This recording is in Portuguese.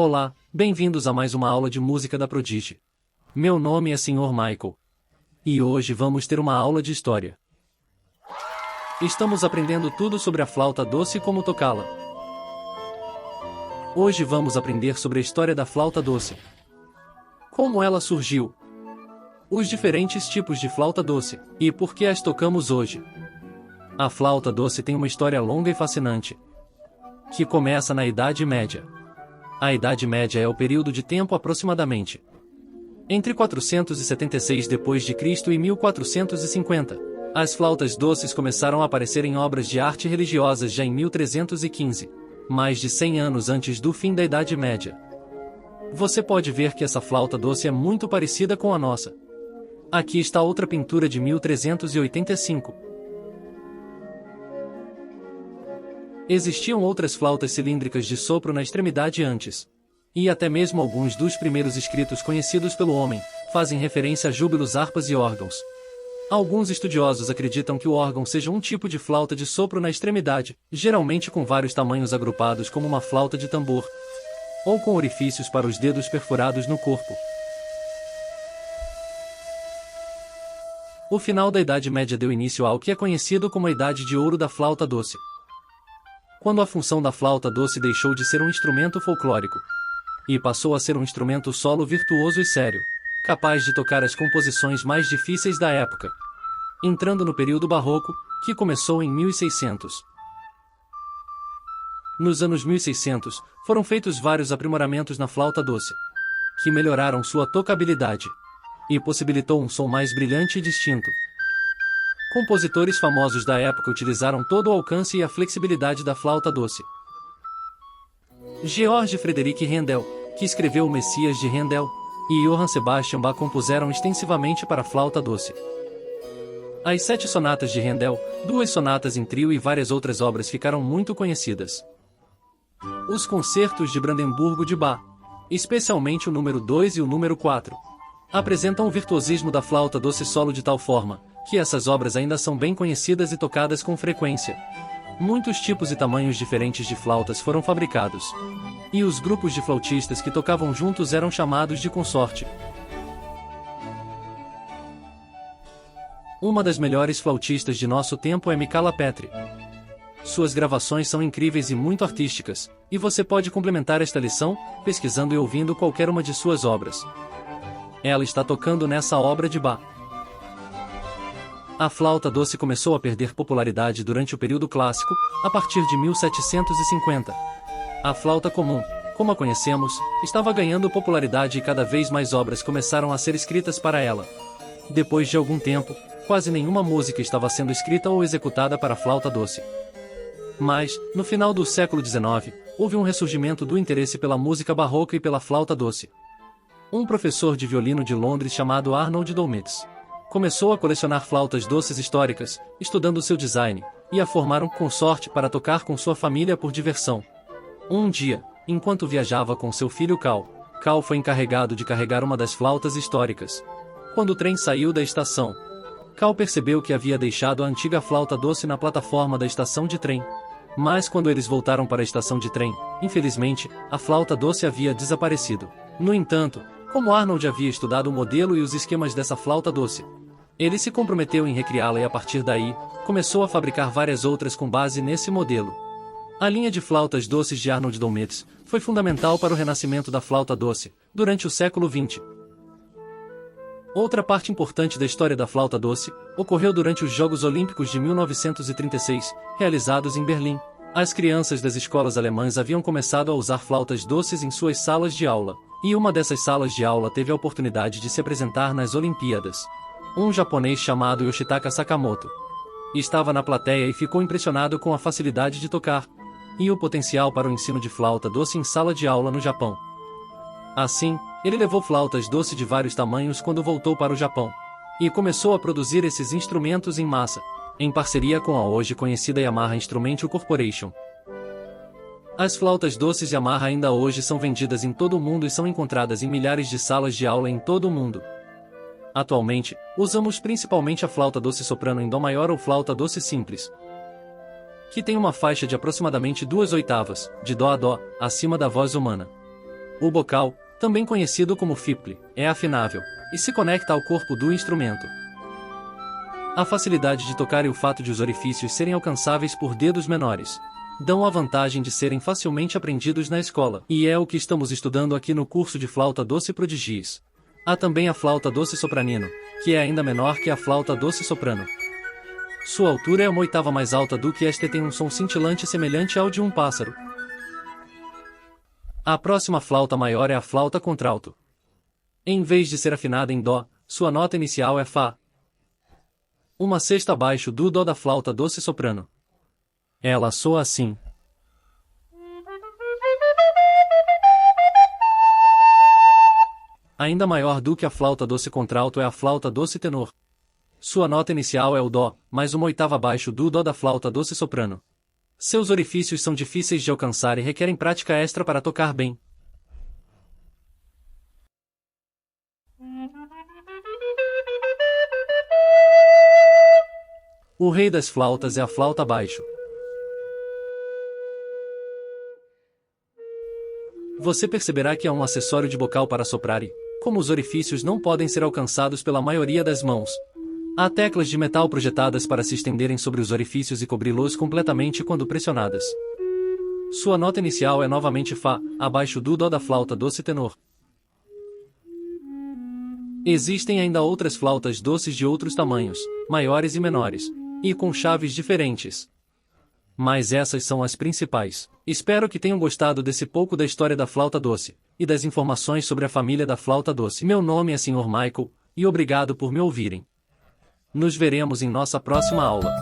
Olá, bem-vindos a mais uma aula de música da Prodigy. Meu nome é Sr. Michael. E hoje vamos ter uma aula de história. Estamos aprendendo tudo sobre a flauta doce e como tocá-la. Hoje vamos aprender sobre a história da flauta doce. Como ela surgiu. Os diferentes tipos de flauta doce, e por que as tocamos hoje. A flauta doce tem uma história longa e fascinante, que começa na Idade Média. A Idade Média é o período de tempo aproximadamente entre 476 d.C. e 1450. As flautas doces começaram a aparecer em obras de arte religiosas já em 1315, mais de 100 anos antes do fim da Idade Média. Você pode ver que essa flauta doce é muito parecida com a nossa. Aqui está outra pintura de 1385. Existiam outras flautas cilíndricas de sopro na extremidade antes. E até mesmo alguns dos primeiros escritos conhecidos pelo homem fazem referência a júbilos, harpas e órgãos. Alguns estudiosos acreditam que o órgão seja um tipo de flauta de sopro na extremidade, geralmente com vários tamanhos agrupados como uma flauta de tambor, ou com orifícios para os dedos perfurados no corpo. O final da Idade Média deu início ao que é conhecido como a Idade de Ouro da flauta doce, quando a função da flauta doce deixou de ser um instrumento folclórico e passou a ser um instrumento solo virtuoso e sério, capaz de tocar as composições mais difíceis da época, entrando no período barroco, que começou em 1600. Nos anos 1600, foram feitos vários aprimoramentos na flauta doce, que melhoraram sua tocabilidade e possibilitou um som mais brilhante e distinto. Compositores famosos da época utilizaram todo o alcance e a flexibilidade da flauta doce. Georg Friedrich Händel, que escreveu o Messias de Händel, e Johann Sebastian Bach compuseram extensivamente para a flauta doce. As 7 sonatas de Händel, 2 sonatas em trio e várias outras obras ficaram muito conhecidas. Os concertos de Brandemburgo de Bach, especialmente o número 2 e o número 4, apresentam o virtuosismo da flauta doce solo de tal forma que essas obras ainda são bem conhecidas e tocadas com frequência. Muitos tipos e tamanhos diferentes de flautas foram fabricados, e os grupos de flautistas que tocavam juntos eram chamados de consorte. Uma das melhores flautistas de nosso tempo é Michala Petri. Suas gravações são incríveis e muito artísticas, e você pode complementar esta lição pesquisando e ouvindo qualquer uma de suas obras. Ela está tocando nessa obra de Bach. A flauta doce começou a perder popularidade durante o período clássico, a partir de 1750. A flauta comum, como a conhecemos, estava ganhando popularidade e cada vez mais obras começaram a ser escritas para ela. Depois de algum tempo, quase nenhuma música estava sendo escrita ou executada para a flauta doce. Mas, no final do século XIX, houve um ressurgimento do interesse pela música barroca e pela flauta doce. Um professor de violino de Londres chamado Arnold Dolmetsch começou a colecionar flautas doces históricas, estudando seu design, e a formar um consorte para tocar com sua família por diversão. Um dia, enquanto viajava com seu filho Cal foi encarregado de carregar uma das flautas históricas. Quando o trem saiu da estação, Cal percebeu que havia deixado a antiga flauta doce na plataforma da estação de trem. Mas quando eles voltaram para a estação de trem, infelizmente, a flauta doce havia desaparecido. No entanto, como Arnold havia estudado o modelo e os esquemas dessa flauta doce, ele se comprometeu em recriá-la e a partir daí, começou a fabricar várias outras com base nesse modelo. A linha de flautas doces de Arnold Dolmetsch foi fundamental para o renascimento da flauta doce, durante o século XX. Outra parte importante da história da flauta doce ocorreu durante os Jogos Olímpicos de 1936, realizados em Berlim. As crianças das escolas alemãs haviam começado a usar flautas doces em suas salas de aula, e uma dessas salas de aula teve a oportunidade de se apresentar nas Olimpíadas. Um japonês chamado Yoshitaka Sakamoto estava na plateia e ficou impressionado com a facilidade de tocar e o potencial para o ensino de flauta doce em sala de aula no Japão. Assim, ele levou flautas doce de vários tamanhos quando voltou para o Japão e começou a produzir esses instrumentos em massa, em parceria com a hoje conhecida Yamaha Instrumental Corporation. As flautas doces Yamaha ainda hoje são vendidas em todo o mundo e são encontradas em milhares de salas de aula em todo o mundo. Atualmente, usamos principalmente a flauta doce soprano em Dó maior ou flauta doce simples, que tem uma faixa de aproximadamente 2 oitavas, de Dó a Dó, acima da voz humana. O bocal, também conhecido como fiple, é afinável e se conecta ao corpo do instrumento. A facilidade de tocar e o fato de os orifícios serem alcançáveis por dedos menores dão a vantagem de serem facilmente aprendidos na escola, e é o que estamos estudando aqui no curso de flauta doce prodigies. Há também a flauta doce sopranino, que é ainda menor que a flauta doce soprano. Sua altura é uma oitava mais alta do que esta e tem um som cintilante semelhante ao de um pássaro. A próxima flauta maior é a flauta contralto. Em vez de ser afinada em Dó, sua nota inicial é Fá, uma sexta abaixo do Dó da flauta doce soprano. Ela soa assim. Ainda maior do que a flauta doce contralto é a flauta doce tenor. Sua nota inicial é o Dó, mais uma oitava abaixo do Dó da flauta doce soprano. Seus orifícios são difíceis de alcançar e requerem prática extra para tocar bem. O rei das flautas é a flauta baixo. Você perceberá que há um acessório de bocal para soprar e, como os orifícios não podem ser alcançados pela maioria das mãos, há teclas de metal projetadas para se estenderem sobre os orifícios e cobri-los completamente quando pressionadas. Sua nota inicial é novamente Fá, abaixo do Dó da flauta doce tenor. Existem ainda outras flautas doces de outros tamanhos, maiores e menores, e com chaves diferentes. Mas essas são as principais. Espero que tenham gostado desse pouco da história da flauta doce, e das informações sobre a família da flauta doce. Meu nome é Sr. Michael, e obrigado por me ouvirem. Nos veremos em nossa próxima aula.